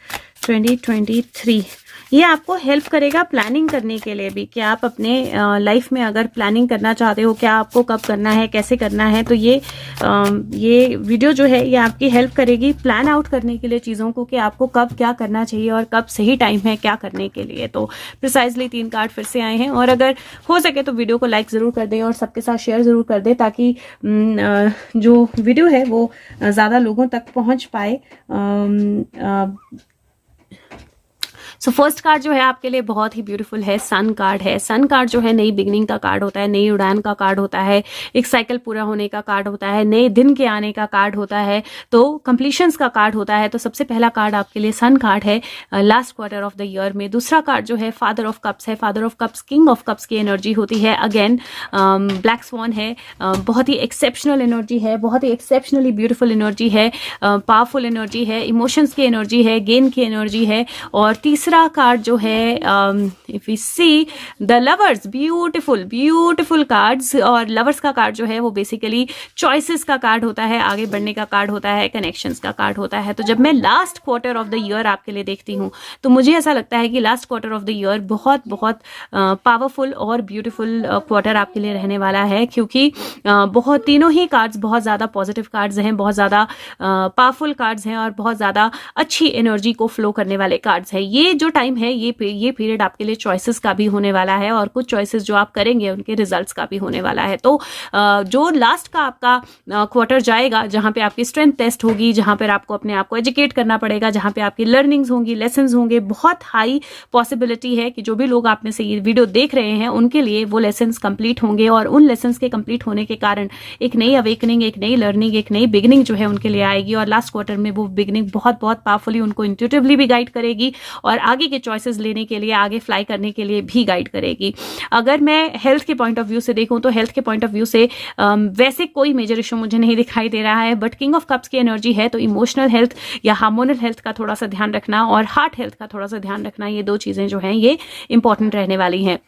2023. ये आपको हेल्प करेगा प्लानिंग करने के लिए भी, कि आप अपने लाइफ में अगर प्लानिंग करना चाहते हो, क्या आपको कब करना है, कैसे करना है, तो ये वीडियो जो है ये आपकी हेल्प करेगी प्लान आउट करने के लिए चीज़ों को, कि आपको कब क्या करना चाहिए और कब सही टाइम है क्या करने के लिए. तो प्रिसाइजली 3 कार्ड फिर से आए हैं, और अगर हो सके तो वीडियो को लाइक ज़रूर कर दें और सबके साथ शेयर ज़रूर कर दें, ताकि जो वीडियो है वो ज़्यादा लोगों तक पहुँच पाए. सो फर्स्ट कार्ड जो है आपके लिए बहुत ही ब्यूटीफुल है, सन कार्ड है. सन कार्ड जो है नई बिगनिंग का कार्ड होता है, नई उड़ान का कार्ड होता है, एक साइकिल पूरा होने का कार्ड होता है, नए दिन के आने का कार्ड होता है, तो कंप्लीशंस का कार्ड होता है. तो सबसे पहला कार्ड आपके लिए सन कार्ड है last quarter of the year में. दूसरा कार्ड जो है फादर ऑफ कप्स है. Father of cups king of cups की एनर्जी होती है. अगेन ब्लैक स्वॉन है, बहुत ही एक्सेप्शनल एनर्जी है, बहुत ही एक्सेप्शनली ब्यूटीफुल एनर्जी है, पावरफुल एनर्जी है, इमोशंस की एनर्जी है, गेन की एनर्जी है. और तीसरा कार्ड जो है if we see the lovers, beautiful cards. और लवर्स का कार्ड जो है वो बेसिकली चॉइसेस का कार्ड होता है, आगे बढ़ने का कार्ड होता है, कनेक्शंस का कार्ड होता है. तो जब मैं last quarter of the year आपके लिए देखती हूँ तो मुझे ऐसा लगता है कि last quarter of the year बहुत पावरफुल और ब्यूटीफुल क्वार्टर आपके लिए रहने वाला है, क्योंकि बहुत तीनों ही कार्ड्स बहुत ज़्यादा पॉजिटिव कार्ड्स हैं, बहुत ज़्यादा पावरफुल कार्ड्स हैं और बहुत ज़्यादा अच्छी एनर्जी को फ्लो करने वाले कार्ड्स हैं. ये जो टाइम है ये पीरियड आपके लिए चॉइसेस का भी होने वाला है, और कुछ चॉइसेस जो आप करेंगे उनके रिजल्ट्स का भी होने वाला है. तो जो लास्ट का आपका क्वार्टर जाएगा, जहां पे आपकी स्ट्रेंथ टेस्ट होगी, जहां पर आपको अपने आप को एजुकेट करना पड़ेगा, जहां पे आपकी लर्निंग्स होंगी, लेसन्स होंगे, बहुत हाई पॉसिबिलिटी है कि जो भी लोग आप में से ये वीडियो देख रहे हैं उनके लिए वो लेसन्स कंप्लीट होंगे, और उन लेसन्स के कंप्लीट होने के कारण एक नई अवेकनिंग, एक नई लर्निंग, एक नई बिगनिंग जो है उनके लिए आएगी. और लास्ट क्वार्टर में वो बिगनिंग बहुत पावरफुली उनको इंट्यूटिवली भी गाइड करेगी और आगे के चॉइसेस लेने के लिए, आगे फ्लाई करने के लिए भी गाइड करेगी. अगर मैं हेल्थ के पॉइंट ऑफ व्यू से देखूं तो हेल्थ के पॉइंट ऑफ व्यू से वैसे कोई मेजर इशू मुझे नहीं दिखाई दे रहा है, बट किंग ऑफ कप्स की एनर्जी है, तो इमोशनल हेल्थ या हार्मोनल हेल्थ का थोड़ा सा ध्यान रखना और हार्ट हेल्थ का थोड़ा सा ध्यान रखना, ये 2 चीजें जो हैं ये इंपॉर्टेंट रहने वाली हैं.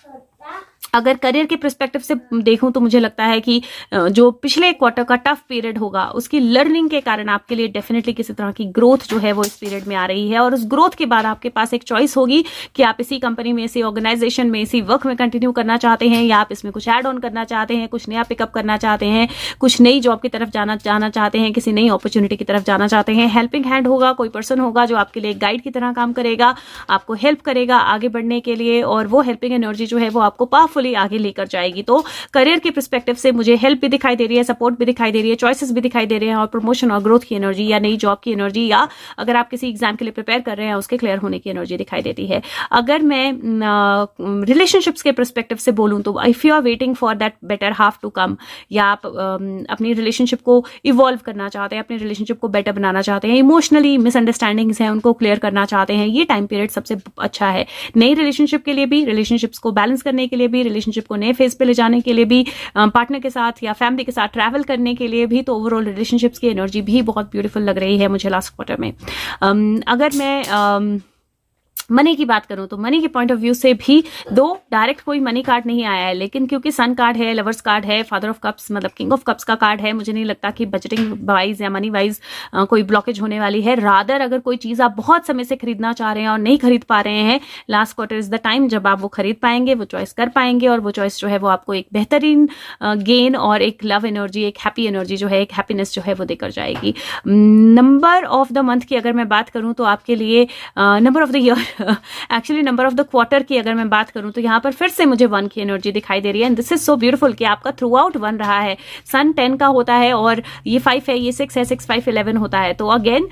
अगर करियर के पर्सपेक्टिव से देखूं तो मुझे लगता है कि जो पिछले क्वार्टर का टफ पीरियड होगा उसकी लर्निंग के कारण आपके लिए डेफिनेटली किसी तरह की ग्रोथ जो है वो इस पीरियड में आ रही है. और उस ग्रोथ के बाद आपके पास एक चॉइस होगी कि आप इसी कंपनी में, इसी ऑर्गेनाइजेशन में, इसी वर्क में कंटिन्यू करना चाहते हैं, या आप इसमें कुछ ऐड ऑन करना चाहते हैं, कुछ नया पिकअप करना चाहते हैं, कुछ नई जॉब की तरफ जाना चाहते हैं, किसी नई अपॉर्चुनिटी की तरफ जाना चाहते हैं. हेल्पिंग हैंड होगा, कोई पर्सन होगा जो आपके लिए गाइड की तरह काम करेगा, आपको हेल्प करेगा आगे बढ़ने के लिए, और वो हेल्पिंग एनर्जी जो है वो आपको पावरफुली आगे लेकर जाएगी. तो करियर के पर्सपेक्टिव से मुझे हेल्प भी दिखाई दे रही है, सपोर्ट भी दिखाई दे रही है, चॉइसेस भी दिखाई दे रहे हैं, और प्रमोशन और ग्रोथ की एनर्जी या नई जॉब की एनर्जी, या अगर आप किसी एग्जाम के लिए प्रिपेयर कर रहे हैं उसके क्लियर होने की एनर्जी दिखाई देती है. अगर मैं रिलेशनशिप्स के पर्सपेक्टिव से बोलूं तो if you are waiting for that better half to come, या आप अपनी रिलेशनशिप को इवॉल्व करना चाहते हैं, अपने रिलेशनशिप को बेटर बनाना चाहते हैं, इमोशनली मिसअंडरस्टैंडिंग्स हैं उनको क्लियर करना चाहते हैं, ये टाइम पीरियड सबसे अच्छा है नई रिलेशनशिप के लिए भी, रिलेशनशिप्स को बैलेंस करने के लिए भी, रिलेशनशिप को नए फेज पे ले जाने के लिए भी, पार्टनर के साथ या फैमिली के साथ ट्रैवल करने के लिए भी. तो ओवरऑल रिलेशनशिप्स की एनर्जी भी बहुत ब्यूटीफुल लग रही है मुझे लास्ट क्वार्टर में. अगर मैं मनी की बात करूं तो मनी के पॉइंट ऑफ व्यू से भी डायरेक्ट कोई मनी कार्ड नहीं आया है, लेकिन क्योंकि सन कार्ड है, लवर्स कार्ड है, फादर ऑफ कप्स मतलब किंग ऑफ कप्स का कार्ड है, मुझे नहीं लगता कि बजटिंग वाइज या मनी वाइज कोई ब्लॉकेज होने वाली है. रादर अगर कोई चीज आप बहुत समय से खरीदना चाह रहे हैं और नहीं खरीद पा रहे हैं, last quarter is the time जब आप वो खरीद पाएंगे, वो चॉइस कर पाएंगे, और वो चॉइस जो है वो आपको एक बेहतरीन गेन और एक लव एनर्जी, एक हैप्पी एनर्जी जो है, एक हैप्पीनेस जो है वो देकर जाएगी. नंबर ऑफ द मंथ की अगर मैं बात करूं तो आपके लिए number of the year actually number of the quarter की अगर मैं बात करूं तो यहाँ पर फिर से मुझे 1 की एनर्जी दिखाई दे रही है. And this is so beautiful कि आपका थ्रू आउट 1 रहा है. सन 10 का होता है और ये 5 है, ये 6 है, 6 5 11 होता है. तो अगेन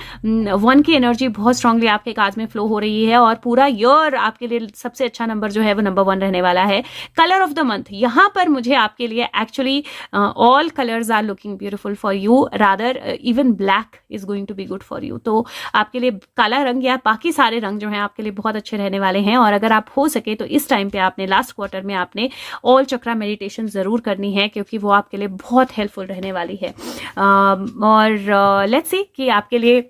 1 की एनर्जी बहुत स्ट्रांगली आपके कार्ड में फ्लो हो रही है, और पूरा ईयर आपके लिए सबसे अच्छा नंबर जो है वो नंबर 1 रहने वाला है. कलर ऑफ द मंथ, यहाँ पर मुझे आपके लिए actually all colours are looking beautiful for you, rather even black is going to be good for you. तो आपके लिए काला रंग या बाकी सारे रंग जो है आपके लिए बहुत अच्छे रहने वाले हैं। और अगर आप हो सके तो इस टाइम पे आपने लास्ट क्वार्टर में आपने ऑल चक्रा मेडिटेशन ज़रूर करनी है, क्योंकि वो आपके लिए बहुत हेल्पफुल रहने वाली है। और लेट्स सी कि आपके लिए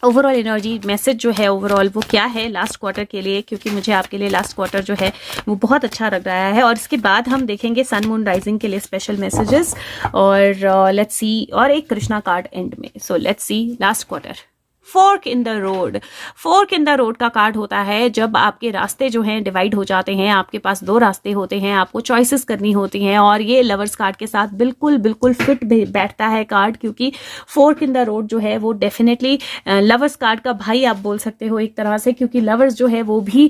ओवरऑल एनर्जी मैसेज जो है ओवरऑल वो क्या है लास्ट क्वार्टर के लिए, क्योंकि मुझे आपके लिए लास्ट क्वार्टर जो है वो बहुत अच्छा लग रहा है। और इसके बाद हम देखेंगे सन मून राइजिंग के लिए स्पेशल मैसेजेस, और लेट्स सी, और एक कृष्णा कार्ड एंड में। सो let's see last quarter. Fork in the road. Fork in the road का कार्ड होता है जब आपके रास्ते जो हैं डिवाइड हो जाते हैं, आपके पास दो रास्ते होते हैं, आपको चॉइसेस करनी होती हैं, और ये लवर्स कार्ड के साथ बिल्कुल बिल्कुल फिट बैठता है कार्ड, क्योंकि फोर्क इन द रोड जो है वो डेफिनेटली लवर्स कार्ड का भाई आप बोल सकते हो एक तरह से, क्योंकि लवर्स जो है वो भी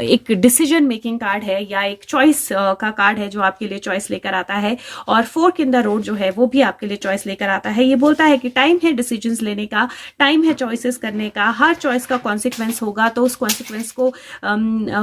एक डिसीजन मेकिंग कार्ड है या एक चॉइस का कार्ड है जो आपके लिए चॉइस लेकर आता है। और फोर्क इन द रोड जो है वो भी आपके लिए चॉइस लेकर आता है। ये बोलता है कि टाइम है डिसीजंस लेने का, टाइम है चॉइसेस करने का, हर चॉइस का कॉन्सिक्वेंस होगा, तो उस कॉन्सिक्वेंस को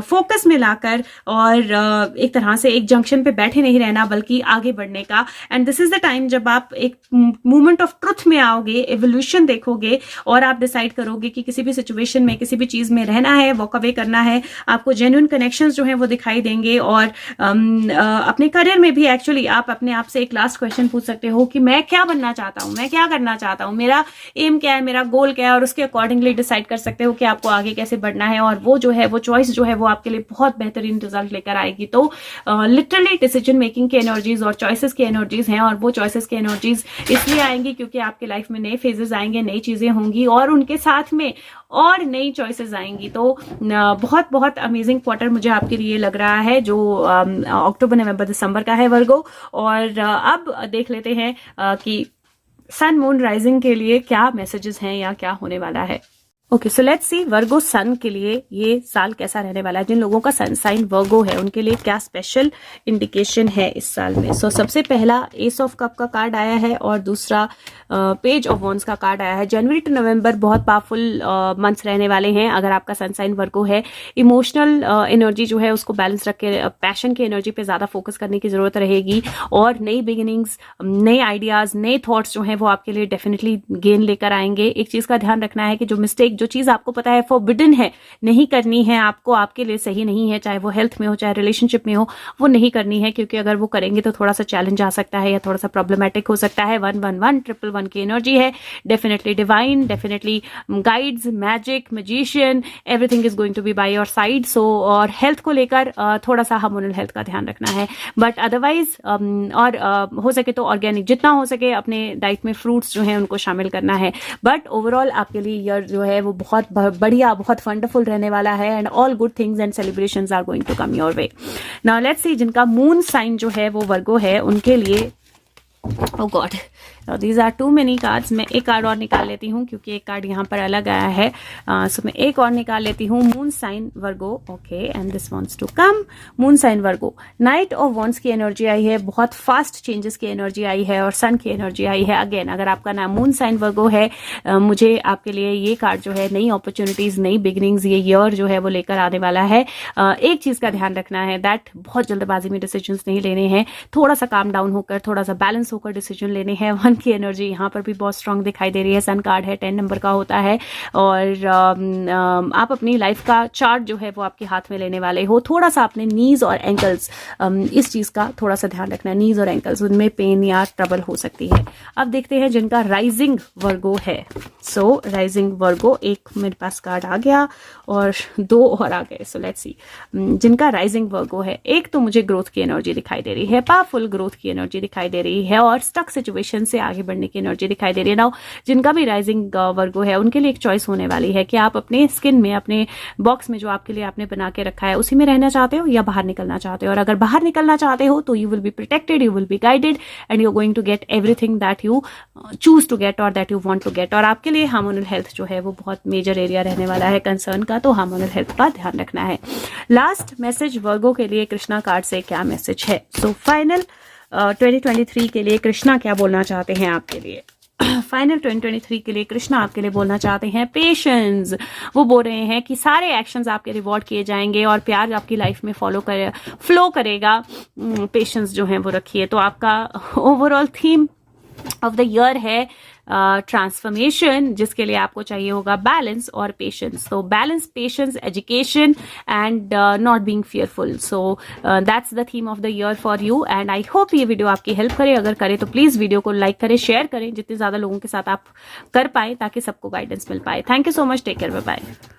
फोकस में लाकर और एक तरह से एक जंक्शन पे बैठे नहीं रहना बल्कि आगे बढ़ने का। And this is the time जब आप एक मूवमेंट ऑफ ट्रुथ में आओगे, एवोल्यूशन देखोगे और आप डिसाइड करोगे कि किसी भी सिचुएशन में किसी भी चीज में रहना है, वॉक अवे करना है। आपको जेन्युइन कनेक्शंस जो है वो दिखाई देंगे। और अपने करियर में भी एक्चुअली आप अपने आप से एक लास्ट क्वेश्चन पूछ सकते हो कि मैं क्या बनना चाहता हूँ, मैं क्या करना चाहता हूँ, मेरा एम क्या है, मेरा गोल क्या है, और उसके अकॉर्डिंगली डिसाइड कर सकते हो कि आपको आगे कैसे बढ़ना है। और वो जो है वो चॉइस जो है वो आपके लिए बहुत बेहतरीन रिजल्ट लेकर आएगी। तो लिटरली डिसीजन मेकिंग की एनर्जीज और चॉइसेस की एनर्जीज हैं, और वो चॉइसेस की एनर्जीज इसलिए आएंगी क्योंकि आपके लाइफ में नए फेजेस आएंगे, नई चीजें होंगी और उनके साथ में और नई चॉइसेस आएंगी। तो बहुत बहुत अमेजिंग क्वार्टर मुझे आपके लिए लग रहा है जो अक्टूबर नवंबर दिसंबर का है वर्गो। और अब देख लेते हैं कि सन मून राइजिंग के लिए क्या मैसेजेस हैं या क्या होने वाला है। ओके, सो लेट्स सी वर्गो सन के लिए ये साल कैसा रहने वाला है। जिन लोगों का सन साइन वर्गो है उनके लिए क्या स्पेशल इंडिकेशन है इस साल में। सो सबसे पहला एस ऑफ कप का कार्ड आया है और दूसरा पेज ऑफ वॉन्ड्स का कार्ड आया है। जनवरी टू नवंबर बहुत पावरफुल मंथ्स रहने वाले हैं अगर आपका सन साइन वर्गो है। इमोशनल एनर्जी जो है उसको बैलेंस रख के पैशन की एनर्जी पे ज्यादा फोकस करने की जरूरत रहेगी, और नई बिगिनिंग्स, नए आइडियाज, नए थॉट्स जो हैं वो आपके लिए डेफिनेटली गेन लेकर आएंगे। एक चीज का ध्यान रखना है कि जो मिस्टेक, जो चीज आपको पता है फॉरबिडन है, नहीं करनी है आपको, आपके लिए सही नहीं है, चाहे वो हेल्थ में हो चाहे रिलेशनशिप में हो, वो नहीं करनी है, क्योंकि अगर वो करेंगे तो थोड़ा सा चैलेंज आ सकता है या थोड़ा सा प्रॉब्लमेटिक हो सकता है। 111 की एनर्जी है, definitely divine, definitely guides, magic, magician, everything is going to be by your side. So और हेल्थ को लेकर थोड़ा सा हार्मोनल हेल्थ का ध्यान रखना है, बट अदरवाइज और हो सके तो ऑर्गेनिक, जितना हो सके अपने डाइट में फ्रूट्स जो है उनको शामिल करना है। बट ओवरऑल आपके लिए ईयर जो है वो बहुत बढ़िया, बहुत वंडरफुल रहने वाला है, and all good things and celebrations are going to come your way. Now let's see जिनका मून साइन जो है वो वर्गो है उनके लिए, oh God, these are too many cards. मैं एक कार्ड और निकाल लेती हूँ क्योंकि एक कार्ड यहाँ पर अलग आया है। सो मैं एक और निकाल लेती हूँ। Moon sign Virgo, okay, and this wants to come. Moon sign Virgo, knight of wands की एनर्जी आई है, बहुत फास्ट चेंजेस की एनर्जी आई है और सन की एनर्जी आई है। अगेन अगर आपका नाम मून साइन वर्गो है, मुझे आपके लिए ये कार्ड जो है नई अपॉर्चुनिटीज, नई बिगिनिंग्स ये ईयर जो है वो लेकर आने वाला है। एक चीज का ध्यान रखना है दैट बहुत जल्दबाजी में डिसीजंस नहीं लेने हैं, थोड़ा सा काम डाउन होकर, थोड़ा सा बैलेंस होकर डिसीजन लेने हैं। वन की एनर्जी यहाँ पर भी बहुत स्ट्रांग दिखाई दे रही है। सन कार्ड है, 10 नंबर का होता है, और आप अपनी लाइफ का चार्ट जो है वो आपके हाथ में लेने वाले हो। थोड़ा सा अपने नीज और एंकल्स, इस चीज का थोड़ा सा ध्यान रखना है, नीज और एंकल्स, उनमें पेन या ट्रबल हो सकती है। अब देखते हैं जिनका राइजिंग वर्गो है। सो राइजिंग वर्गो, एक मेरे पास कार्ड आ गया और दो और आ गए। सो लेट्स सी जिनका राइजिंग वर्गो है। एक तो मुझे ग्रोथ की एनर्जी दिखाई दे रही है, पावरफुल ग्रोथ की एनर्जी दिखाई दे रही है, और स्टक सिचुएशन से आगे बढ़ने की एनर्जी दिखाई दे रही है। नाउ जिनका भी राइजिंग वर्गो है उनके लिए एक चॉइस होने वाली है कि आप अपने स्किन में, अपने बॉक्स में जो आपके लिए आपने बना के रखा है उसी में रहना चाहते हो या बाहर निकलना चाहते हो। और अगर बाहर निकलना चाहते हो तो you will be protected, you will be guided, and you are going to get everything that you choose to get और that you want to get. और आपके लिए हार्मोनल हेल्थ जो है वो बहुत मेजर एरिया रहने वाला है कंसर्न का, तो हार्मोनल हेल्थ का ध्यान रखना है। लास्ट मैसेज वर्गो के लिए कृष्णा कार्ड से क्या मैसेज है। सो फाइनल 2023 के लिए कृष्णा क्या बोलना चाहते हैं आपके लिए। फाइनल 2023 के लिए कृष्णा आपके लिए बोलना चाहते हैं पेशेंस। वो बोल रहे हैं कि सारे एक्शंस आपके रिवॉर्ड किए जाएंगे और प्यार आपकी लाइफ में फ्लो करेगा। पेशेंस जो है वो रखिए। तो आपका overall theme of the year है ट्रांसफॉर्मेशन, जिसके लिए आपको चाहिए होगा बैलेंस और पेशेंस. तो balance, patience, education and not being fearful. So that's the theme of the year for you and I hope ये वीडियो आपकी हेल्प करे. अगर करे तो प्लीज वीडियो को लाइक करें, शेयर करें जितने ज्यादा लोगों के साथ आप कर पाए, ताकि सबको गाइडेंस मिल पाए. Thank you so much. Take care. Bye bye.